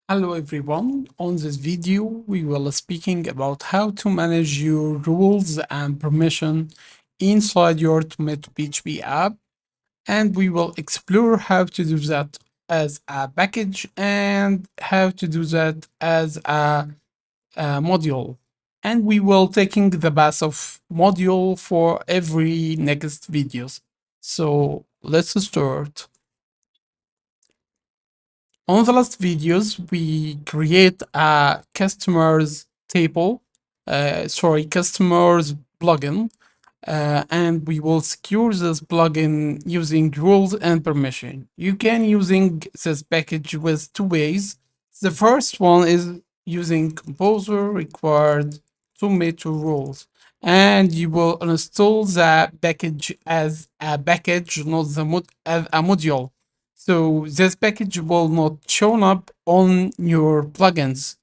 Hello everyone. On this video, we will speaking about how to manage your rules and permission inside your TomatoPHP app, and we will explore how to do that as a package and how to do that as a module. And we will taking the path of module for every next videos. So let's start. On the last videos, we create a customers table, customers plugin, and we will secure this plugin using rules and permission. You can using this package with two ways. The first one is using Composer required tomato rules, and you will install the package as a package, not as a module. So this package will not show up on your plugins.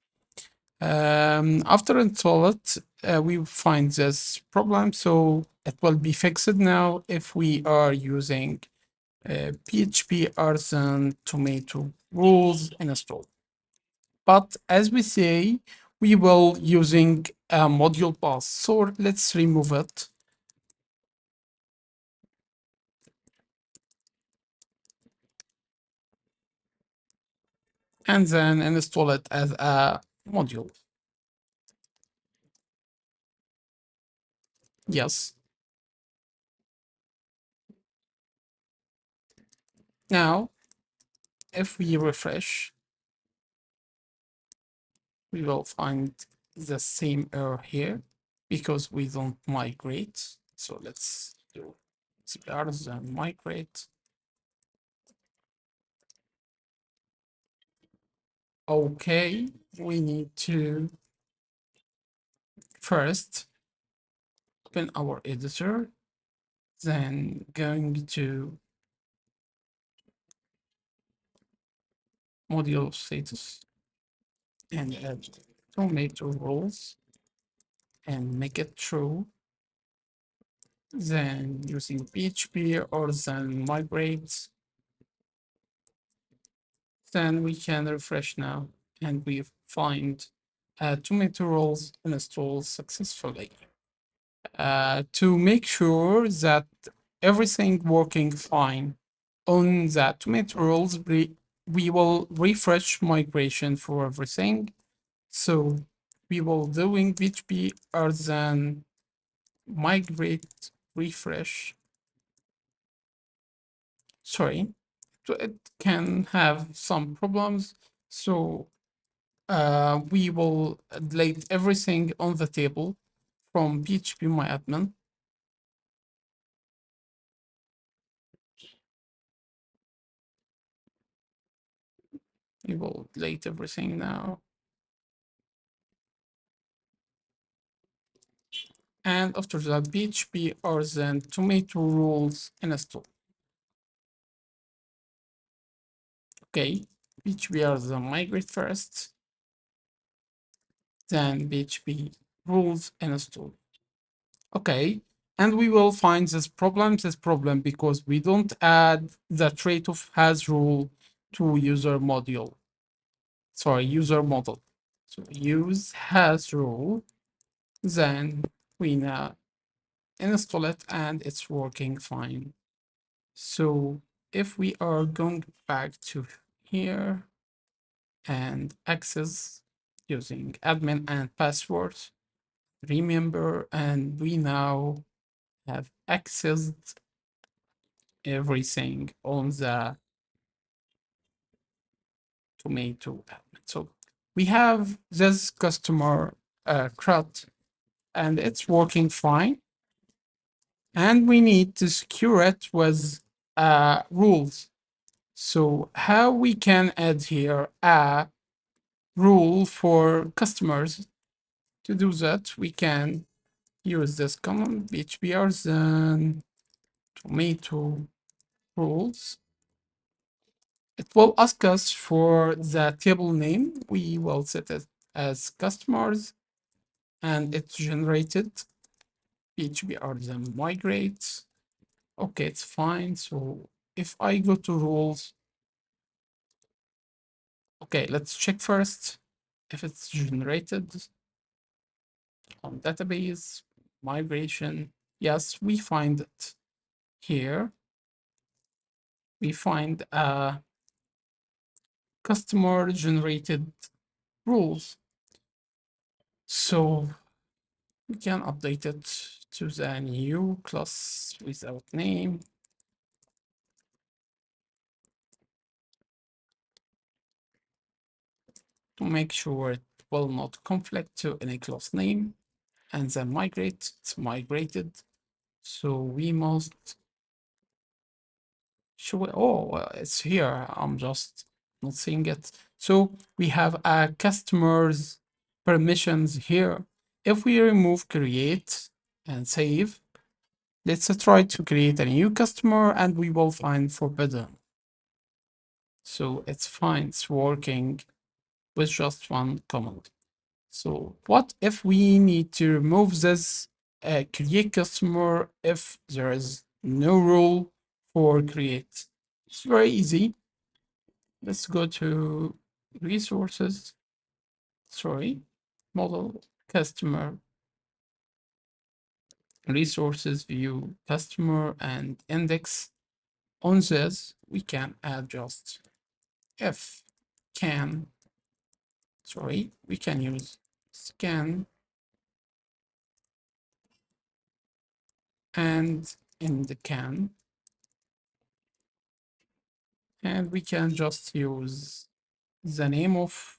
After install it, we find this problem, so it will be fixed now if we are using PHP Artisan Tomato rules install. But as we say, we will using a module path. So let's remove it. And then install it as a module. Yes. Now, if we refresh, we will find the same error here because we don't migrate. So let's do CPRs and migrate. Okay, we need to first open our editor, then going to module status and add tomato roles and make it true. Then using PHP or then migrate, then we can refresh now and we find tomato rolls installed successfully. To make sure that everything working fine on the tomato rolls, we will refresh migration for everything. So we will doing PHP or then migrate refresh. Sorry, so it can have some problems. So we will delete everything on the table from PHP We will delete everything now. And after that, PHP or then tomato rules install. Okay, PHP or the migrate first, then PHP rules install. Okay, and we will find this problem because we don't add the trait of has rule to user module. Sorry, user model. So use has rule, then we now install it and it's working fine. So if we are going back to here and access using admin and passwords, remember, and we now have accessed everything on the tomato admin. So we have this customer CRUD and it's working fine. And we need to secure it with rules. So how we can add here a rule for customers? To do that, we can use this command phpr then tomato rules. It will ask us for the table name. We will set it as customers and it's generated phpr then migrate. Okay, it's fine. So if I go to rules, Okay, let's check first if it's generated on database migration. Yes, we find it here. We find customer generated rules. So we can update it to the new class without name. To make sure it will not conflict to any class name, and then migrate. It's migrated. So we must show it. Oh, well, it's here. I'm just not seeing it. So we have a customer's permissions here. If we remove create and save, let's try to create a new customer and we will find forbidden. So it's fine. It's working with just one command. So what if we need to remove this create customer if there is no rule for create? It's very easy. Let's go to resources, sorry, model, customer, resources, view, customer, and index. On this, we can add just if can, sorry, we can use scan and in the can, and we can just use the name of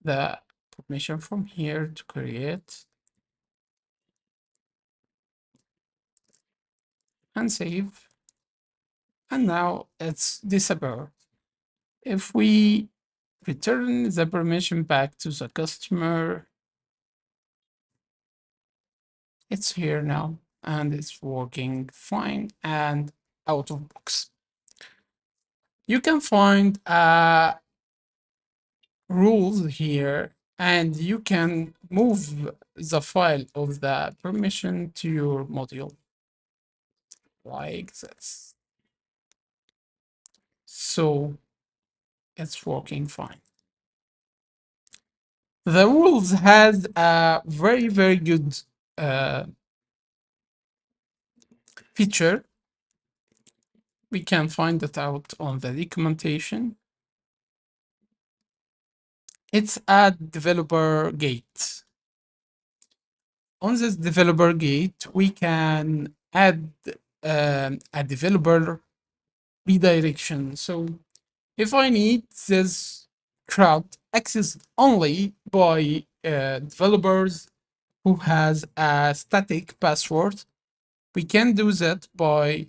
the permission from here to create and save. And now it's disappeared. If we return the permission back to the customer, it's here now and it's working fine and out of box. You can find rules here and you can move the file of the permission to your module like this. So it's working fine. The rules has a very, very good feature. We can find it out on the documentation. It's a developer gate. On this developer gate, we can add a developer redirection. So if I need this crowd accessed only by developers who has a static password, we can do that by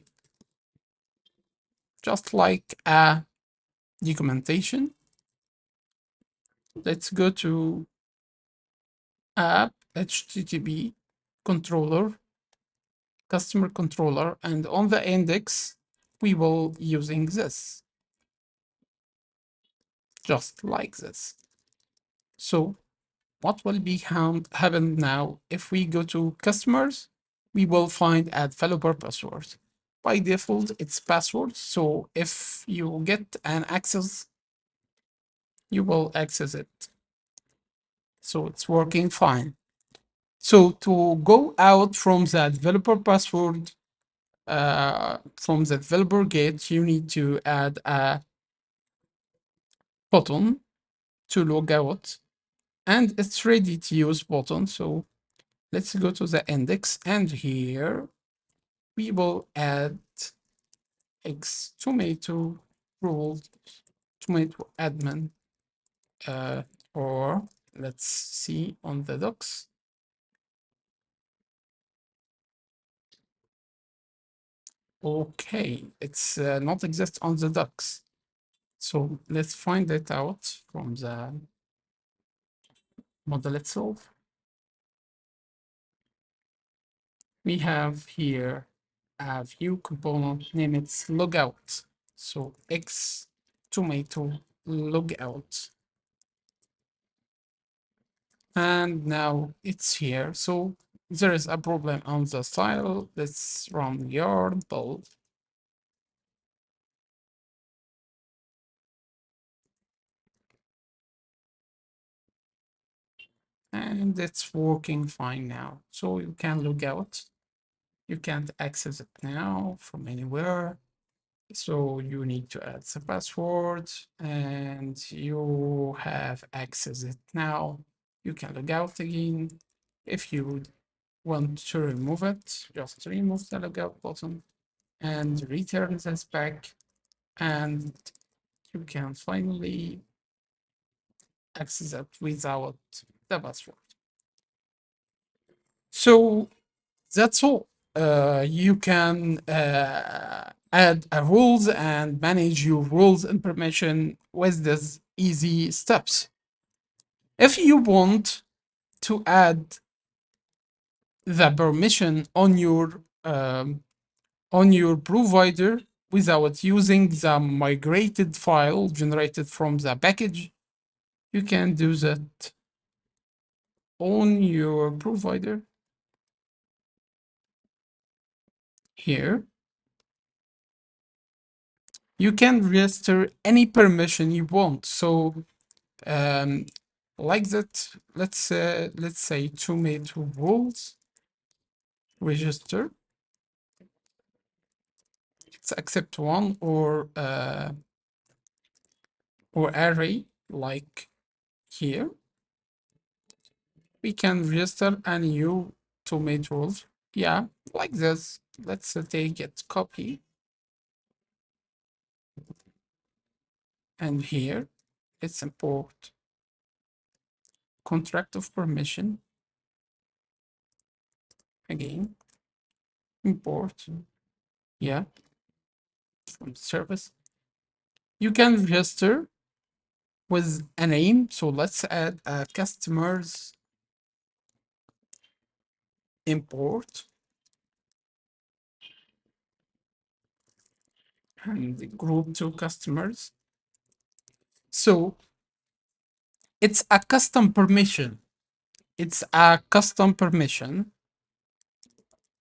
just like a documentation. Let's go to app HTTP controller, customer controller, and on the index, we will using this, just like this. So what will be happen now if we go to customers? We will find a developer password. By default, it's password. So if you get an access, you will access it. So it's working fine. So to go out from the developer password, from the developer gate, you need to add a button to log out, and it's ready to use button. So let's go to the index, and here we will add x tomato rule, tomato admin, or let's see on the docs. Okay, it's not exist on the docs. So let's find it out from the model itself. We have here a view component name it's logout. So x tomato logout. And now it's here. So there is a problem on the style. Let's run yarn build. and it's working fine now. So you can log out. You can't access it now from anywhere. So you need to add the password and you have access it now. You can log out again. If you want to remove it, just remove the logout button and return this back, and you can finally access it without the password. So that's all. You can add rules and manage your rules and permission with these easy steps. If you want to add the permission on your provider without using the migrated file generated from the package, you can do that on your provider here. You can register any permission you want. So um, like that, let's say tomato rules register. Let's accept one or array like here. We can register a new tomato rules. Yeah, like this. Let's take it, copy, and here let's import contract of permission. Again, import, yeah, from service. You can register with a name. So let's add a customers import and group to customers. So it's a custom permission. It's a custom permission.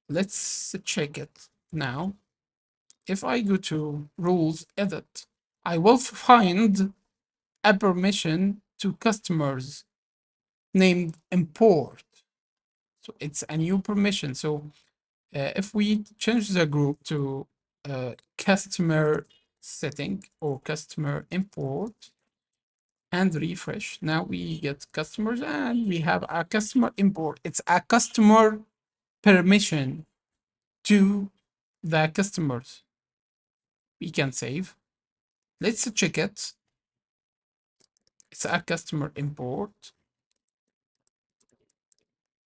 Let's check it now. If I go to rules edit, I will find a permission to customers named import. So it's a new permission. So if we change the group to customer setting or customer import and refresh, now we get customers and we have a customer import. It's a customer permission to the customers. We can save. Let's check it. It's a customer import.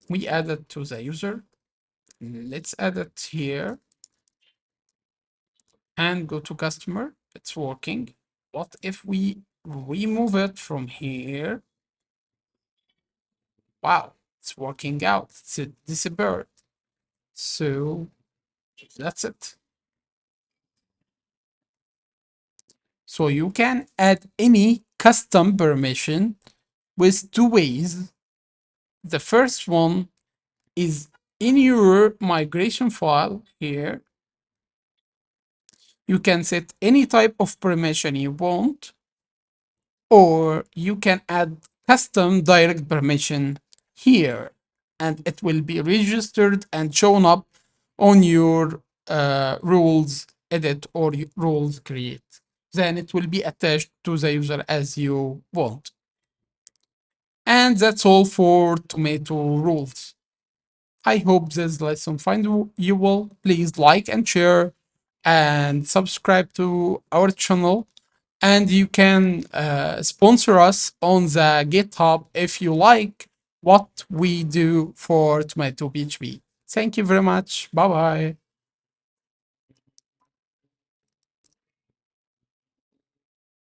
We add it to the user. Let's add it here and go to customer. It's working. What if we remove it from here? Wow, it's working out. It's disappeared. So that's it. So you can add any custom permission with two ways. The first one is in your migration file here. You can set any type of permission you want, or you can add custom direct permission here, and it will be registered and shown up on your rules edit or rules create. Then it will be attached to the user as you want. And that's all for tomato rules. I hope this lesson find you well. Please like and share and subscribe to our channel. And you can sponsor us on the GitHub if you like what we do for TomatoPHP. Thank you very much. Bye bye.